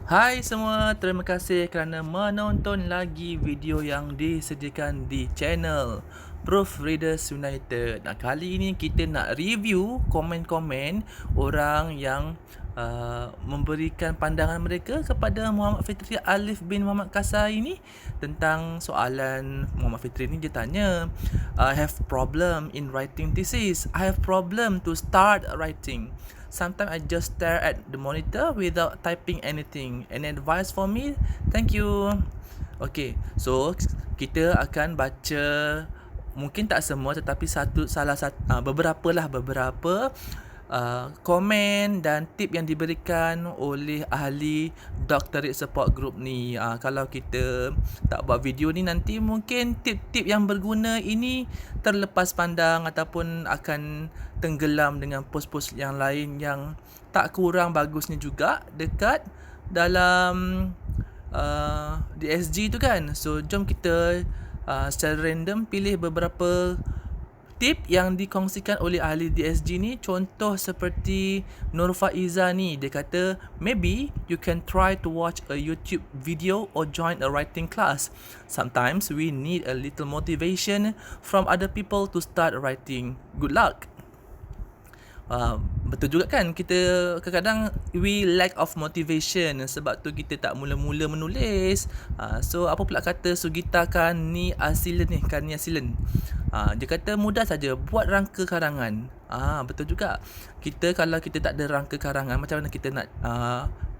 Hai semua, terima kasih kerana menonton lagi video yang disediakan di channel Proofreaders United. Kali ini kita nak review komen-komen orang yang memberikan pandangan mereka kepada Muhammad Fitri Alif bin Muhammad Kasai ini tentang soalan Muhammad Fitri ni. Dia tanya, I have problem in writing thesis. I have problem to start writing. Sometimes I just stare at the monitor without typing anything. Any advice for me? Thank you. Okay, so kita akan baca, mungkin tak semua tetapi beberapa komen dan tip yang diberikan oleh ahli Doctorate Support Group ni. Kalau kita tak buat video ni, nanti mungkin tip-tip yang berguna ini terlepas pandang ataupun akan tenggelam dengan post-post yang lain yang tak kurang bagusnya juga dekat dalam DSG tu kan. So jom kita secara random pilih beberapa tip yang dikongsikan oleh ahli DSG ni. Contoh seperti Nur Faiza ni, dia kata maybe you can try to watch a YouTube video or join a writing class. Sometimes we need a little motivation from other people to start writing. Good luck. Betul juga kan, kita kadang-kadang we lack of motivation, sebab tu kita tak mula-mula menulis. So apa pula kata Sugita Kani Asilen ni, Kani Asilen, dia kata mudah saja buat rangka karangan. Betul juga. Kalau kita tak ada rangka karangan, macam mana kita nak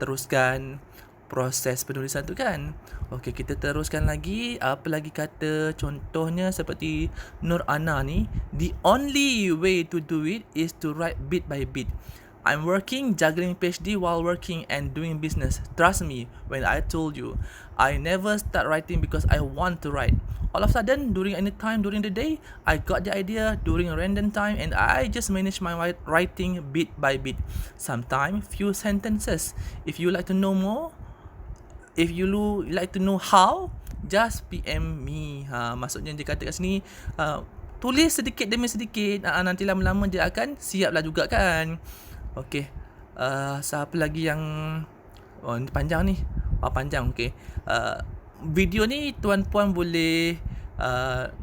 teruskan proses penulisan tu kan. Okey, kita teruskan lagi. Apa lagi kata, contohnya seperti Nur Ana ni, the only way to do it is to write bit by bit. I'm working, juggling PhD while working and doing business. Trust me when I told you, I never start writing because I want to write. All of a sudden, during any time during the day, I got the idea during a random time and I just manage my writing bit by bit. Sometimes few sentences. If you like to know more, if you like to know how, just PM me. Maksudnya dia kata kat sini, tulis sedikit demi sedikit, nanti lama-lama dia akan siap lah juga kan. Okey, siapa lagi yang ni panjang ni. Panjang. Okey, video ni tuan-puan boleh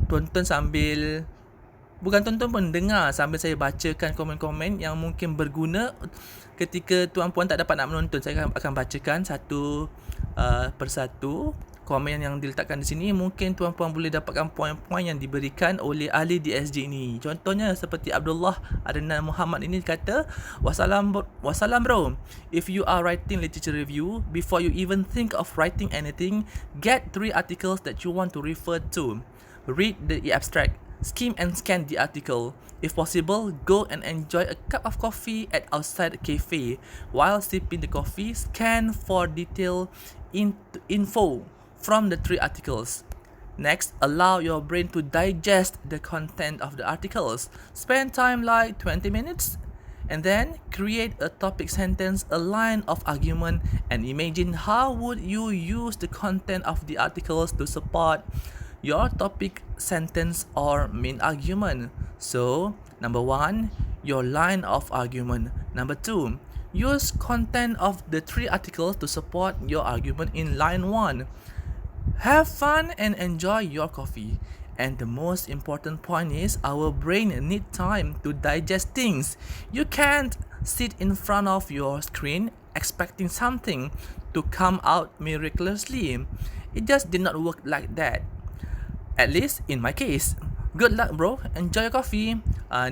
tonton sambil, bukan tonton pun, dengar sambil saya bacakan komen-komen yang mungkin berguna. Ketika tuan-puan tak dapat nak menonton, saya akan bacakan satu persatu komen yang diletakkan di sini. Mungkin tuan-puan boleh dapatkan poin-poin yang diberikan oleh ahli DSG ni. Contohnya seperti Abdullah Adnan Muhammad ini kata, Wassalam bro. If you are writing literature review, before you even think of writing anything, get 3 articles that you want to refer to. Read the abstract, skim and scan the article. If possible, go and enjoy a cup of coffee at outside a cafe. While sipping the coffee, scan for detailed info from the 3 articles. Next, allow your brain to digest the content of the articles. Spend time like 20 minutes and then create a topic sentence, a line of argument, and imagine how would you use the content of the articles to support your topic sentence or main argument. So, number 1, your line of argument. Number 2, use content of the 3 articles to support your argument in line 1. Have fun and enjoy your coffee. And the most important point is, our brain need time to digest things. You can't sit in front of your screen expecting something to come out miraculously. It just did not work like that. At least in my case. Good luck bro, enjoy your coffee.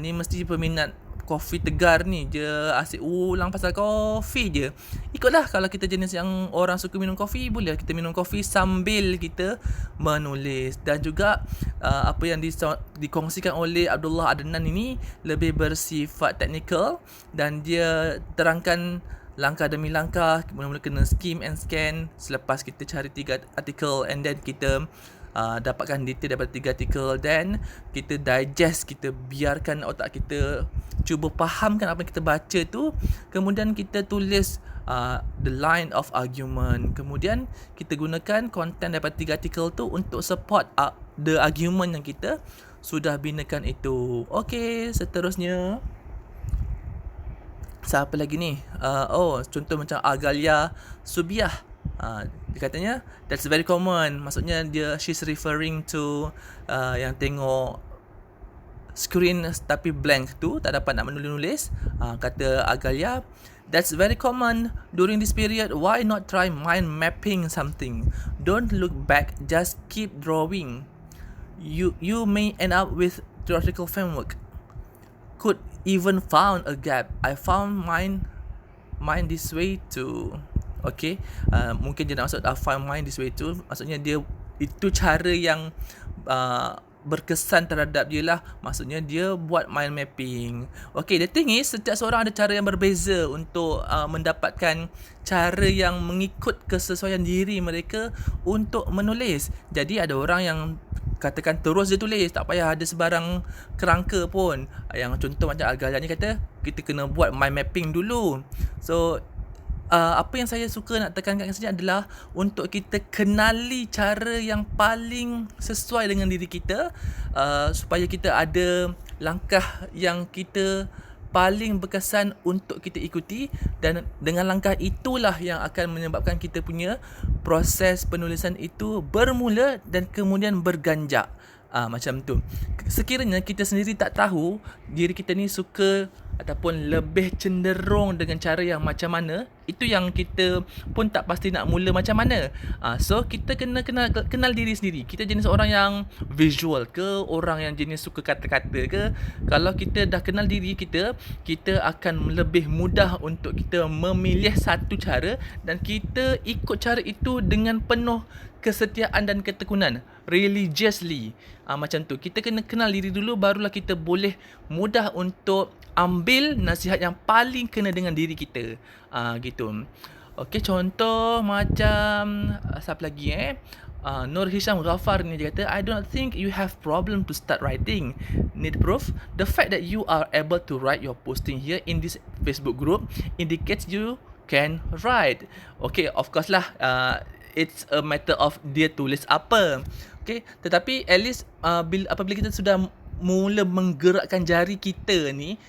Ni mesti peminat kopi tegar ni, dia asyik ulang pasal kopi je. Ikutlah, kalau kita jenis yang orang suka minum kopi, boleh kita minum kopi sambil kita menulis. Dan juga apa yang dikongsikan oleh Abdullah Adnan ini lebih bersifat teknikal, dan dia terangkan langkah demi langkah. Mula-mula kena skim and scan, selepas kita cari 3 artikel, and then kita dapatkan detail daripada 3 artikel, dan kita digest, kita biarkan otak kita cuba fahamkan apa yang kita baca tu. Kemudian kita tulis the line of argument. Kemudian kita gunakan content daripada 3 artikel tu untuk support the argument yang kita sudah binakan itu. Okey, seterusnya Siapa lagi ni? Contoh macam Agalia Subiah. Dia katanya that's very common. Maksudnya she's referring to yang tengok screen tapi blank tu, tak dapat nak menulis. Kata Agalia, that's very common during this period. Why not try mind mapping something? Don't look back, just keep drawing. You may end up with theoretical framework. Could even found a gap. I found mine this way too. Okay, mungkin dia nak maksud I found mine this way too. Maksudnya dia itu cara yang berkesan terhadap dia lah. Maksudnya dia buat mind mapping. Okay, the thing is, setiap seorang ada cara yang berbeza untuk mendapatkan cara yang mengikut kesesuaian diri mereka untuk menulis. Jadi ada orang yang katakan terus dia tulis, tak payah ada sebarang kerangka pun. Yang contoh macam Agalia ni kata, kita kena buat mind mapping dulu. So apa yang saya suka nak tekankan kat sini adalah untuk kita kenali cara yang paling sesuai dengan diri kita, supaya kita ada langkah yang kita paling berkesan untuk kita ikuti, dan dengan langkah itulah yang akan menyebabkan kita punya proses penulisan itu bermula dan kemudian berganjak. Macam tu. Sekiranya kita sendiri tak tahu diri kita ni suka ataupun lebih cenderung dengan cara yang macam mana, itu yang kita pun tak pasti nak mula macam mana. So kita kena kenal diri sendiri. Kita jenis orang yang visual ke, orang yang jenis suka kata-kata ke. Kalau kita dah kenal diri kita, kita akan lebih mudah untuk kita memilih satu cara dan kita ikut cara itu dengan penuh kesetiaan dan ketekunan, religiously. Macam tu. Kita kena kenal diri dulu, barulah kita boleh mudah untuk ambil nasihat yang paling kena dengan diri kita. Gitu. Okey, contoh macam siapa lagi Nur Hisham Ghaffar ni, dia kata, I don't think you have problem to start writing. Need proof? The fact that you are able to write your posting here in this Facebook group indicates you can write. Okay, of course lah, it's a matter of dia tulis apa. Okay, tetapi at least apabila kita sudah mula menggerakkan jari kita ni,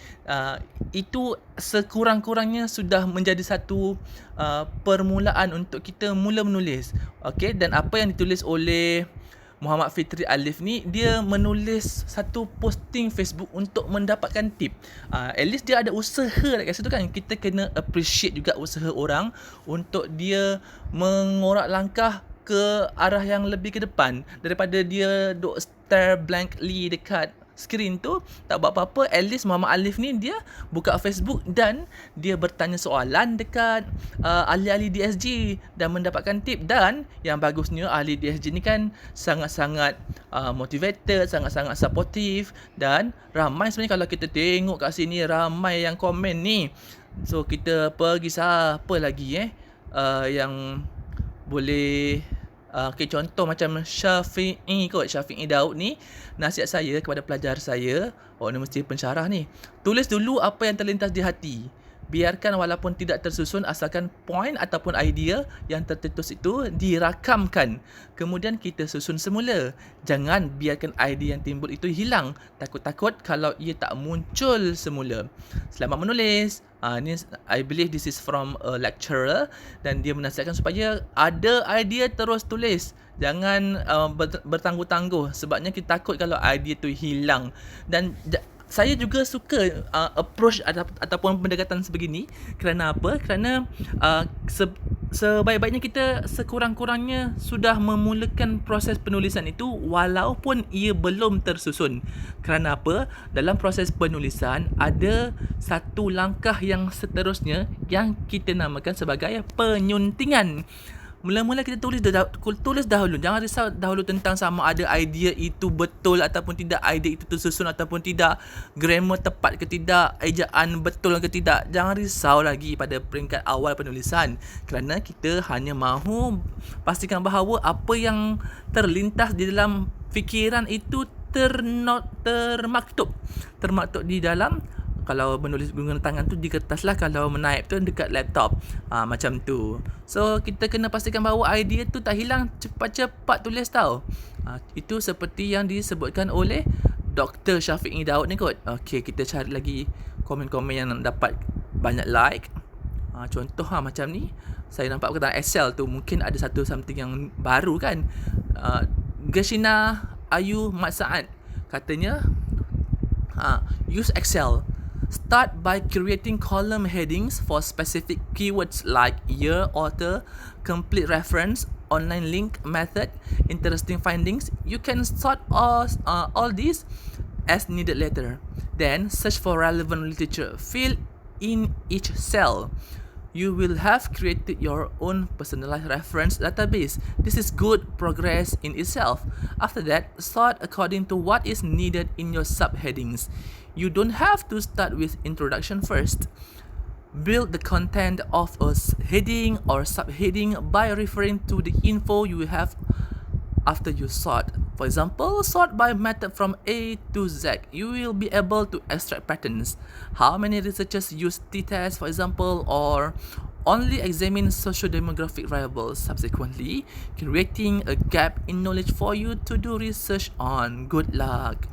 itu sekurang-kurangnya sudah menjadi satu permulaan untuk kita mula menulis. Okay, dan apa yang ditulis oleh Muhammad Fitri Alif ni, dia menulis satu posting Facebook untuk mendapatkan tip. At least dia ada usaha kat situ kan. Kita kena appreciate juga usaha orang untuk dia mengorak langkah ke arah yang lebih ke depan daripada dia duk stare blankly dekat skrin tu, tak buat apa-apa. At least Muhammad Alif ni dia buka Facebook dan dia bertanya soalan dekat ahli-ahli DSG dan mendapatkan tip. Dan yang bagusnya, ahli DSG ni kan sangat-sangat motivated, sangat-sangat supportive, dan ramai sebenarnya. Kalau kita tengok kat sini, ramai yang komen ni. So kita pergi siapa lagi yang boleh. Okay, contoh macam Syafi'i Daud ni, nasihat saya kepada pelajar saya, ni mesti pensyarah ni, tulis dulu apa yang terlintas di hati. Biarkan walaupun tidak tersusun, asalkan point ataupun idea yang tercetus itu dirakamkan. Kemudian kita susun semula. Jangan biarkan idea yang timbul itu hilang. Takut-takut kalau ia tak muncul semula. Selamat menulis. Ni I believe this is from a lecturer, dan dia menasihatkan supaya ada idea terus tulis. Jangan bertangguh-tangguh, sebabnya kita takut kalau idea tu hilang. Dan saya juga suka approach ataupun pendekatan sebegini. Kerana apa? Kerana sebaik-baiknya kita sekurang-kurangnya sudah memulakan proses penulisan itu walaupun ia belum tersusun. Kerana apa? Dalam proses penulisan ada satu langkah yang seterusnya yang kita namakan sebagai penyuntingan. Mula-mula kita tulis dahulu. Jangan risau dahulu tentang sama ada idea itu betul ataupun tidak, idea itu tersusun ataupun tidak, grammar tepat ke tidak, ejaan betul ke tidak. Jangan risau lagi pada peringkat awal penulisan, kerana kita hanya mahu pastikan bahawa apa yang terlintas di dalam fikiran itu termaktub di dalam. Kalau menulis guna tangan tu di kertas lah, kalau menaip tu dekat laptop. Macam tu. So kita kena pastikan bahawa idea tu tak hilang. Cepat-cepat tulis tau. Itu seperti yang disebutkan oleh Dr. Syafi'i Daud ni kot. Okay, kita cari lagi komen-komen yang dapat banyak like. Contoh macam ni, saya nampak perkataan Excel tu mungkin ada satu something yang baru kan. Gashina Ayu Mat Saad katanya, use Excel. Start by creating column headings for specific keywords like year, author, complete reference, online link, method, interesting findings. You can sort all these as needed later. Then search for relevant literature. Fill in each cell. You will have created your own personalized reference database. This is good progress in itself. After that, sort according to what is needed in your subheadings. You don't have to start with introduction first. Build the content of a heading or subheading by referring to the info you have after you sort. For example, sort by method from A to Z. You will be able to extract patterns. How many researchers use t-test, for example, or only examine socio-demographic variables. Subsequently, creating a gap in knowledge for you to do research on. Good luck.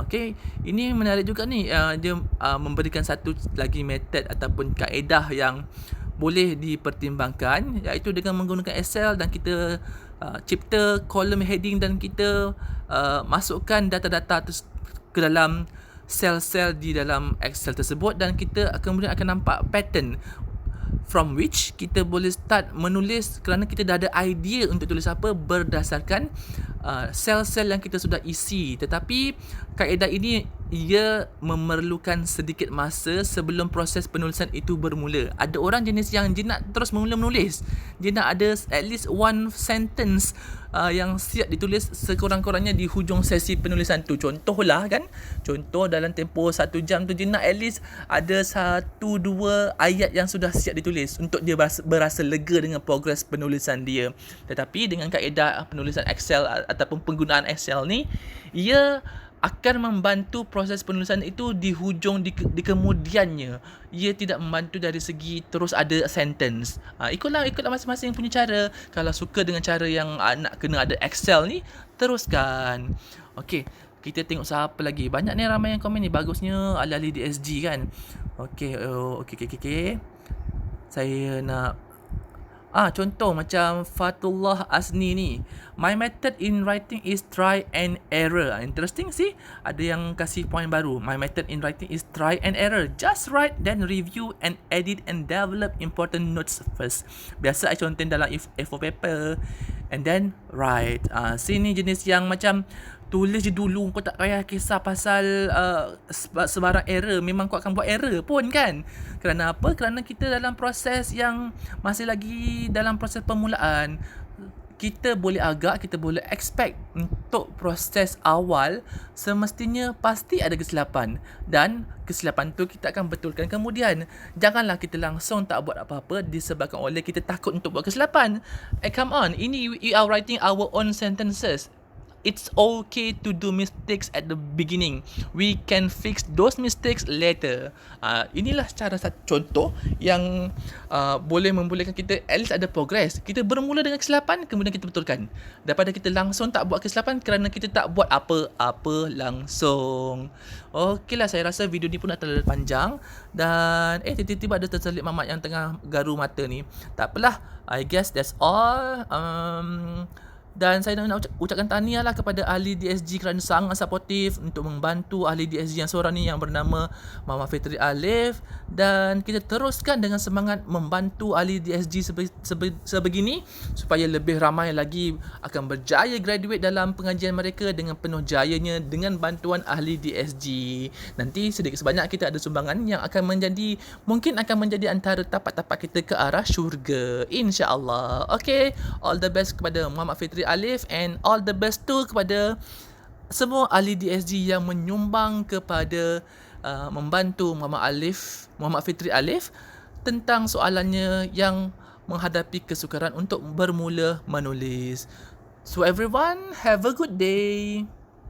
Okay, ini menarik juga ni. Dia memberikan satu lagi method ataupun kaedah yang boleh dipertimbangkan, iaitu dengan menggunakan Excel dan kita cipta column heading dan kita masukkan data-data ke dalam sel-sel di dalam Excel tersebut, dan kita kemudian akan nampak pattern from which kita boleh start menulis kerana kita dah ada idea untuk tulis apa berdasarkan sel-sel yang kita sudah isi. Tetapi kaedah ini ia memerlukan sedikit masa sebelum proses penulisan itu bermula. Ada orang jenis yang dia nak terus mula menulis. Dia nak ada at least one sentence yang siap ditulis sekurang-kurangnya di hujung sesi penulisan tu. Contohlah kan, contoh dalam tempoh 1 jam tu dia nak at least ada 1-2 ayat yang sudah siap ditulis untuk dia berasa lega dengan progres penulisan dia. Tetapi dengan kaedah penulisan Excel ataupun penggunaan Excel ni, ia akan membantu proses penulisan itu di hujung, di kemudiannya. Ia tidak membantu dari segi terus ada sentence. Ikutlah masing-masing punya cara. Kalau suka dengan cara yang nak kena ada Excel ni, teruskan. Okey, kita tengok siapa lagi. Banyak ni ramai yang komen ni. Bagusnya ahli-ahli DSG kan. Okey. Saya nak contoh macam Fatullah Asni ni. My method in writing is try and error. Interesting sih. Ada yang kasih point baru. My method in writing is try and error. Just write, then review and edit and develop important notes first. Biasa I contain dalam A4 paper. And then write. Sini jenis yang macam tulis je dulu, kau tak payah kisah pasal sebarang error. Memang kau akan buat error pun kan. Kerana apa? Kerana kita dalam proses yang masih lagi dalam proses permulaan. Kita boleh expect untuk proses awal semestinya pasti ada kesilapan, dan kesilapan tu kita akan betulkan kemudian. Janganlah kita langsung tak buat apa-apa disebabkan oleh kita takut untuk buat kesilapan. Come on, ini we are writing our own sentences. It's okay to do mistakes at the beginning. We can fix those mistakes later. Inilah satu contoh yang boleh membolehkan kita at least ada progress. Kita bermula dengan kesilapan, kemudian kita betulkan. Daripada kita langsung tak buat kesilapan kerana kita tak buat apa-apa langsung. Okeylah, saya rasa video ni pun dah terlalu panjang. Dan tiba-tiba ada terselip mamat yang tengah garu mata ni. Tak apalah, I guess that's all. Dan saya nak ucapkan tahniah lah kepada ahli DSG kerana sangat supportif untuk membantu ahli DSG yang seorang ni yang bernama Muhammad Fitri Alif. Dan kita teruskan dengan semangat membantu ahli DSG sebegini supaya lebih ramai lagi akan berjaya graduate dalam pengajian mereka dengan penuh jayanya dengan bantuan ahli DSG. Nanti sedikit sebanyak kita ada sumbangan yang mungkin akan menjadi antara tapak-tapak kita ke arah syurga, insya-Allah. Okay, all the best kepada Muhammad Fitri Alif, and all the best tu kepada semua ahli DSG yang menyumbang kepada membantu Muhammad Fitri Alif tentang soalannya yang menghadapi kesukaran untuk bermula menulis. So everyone, have a good day.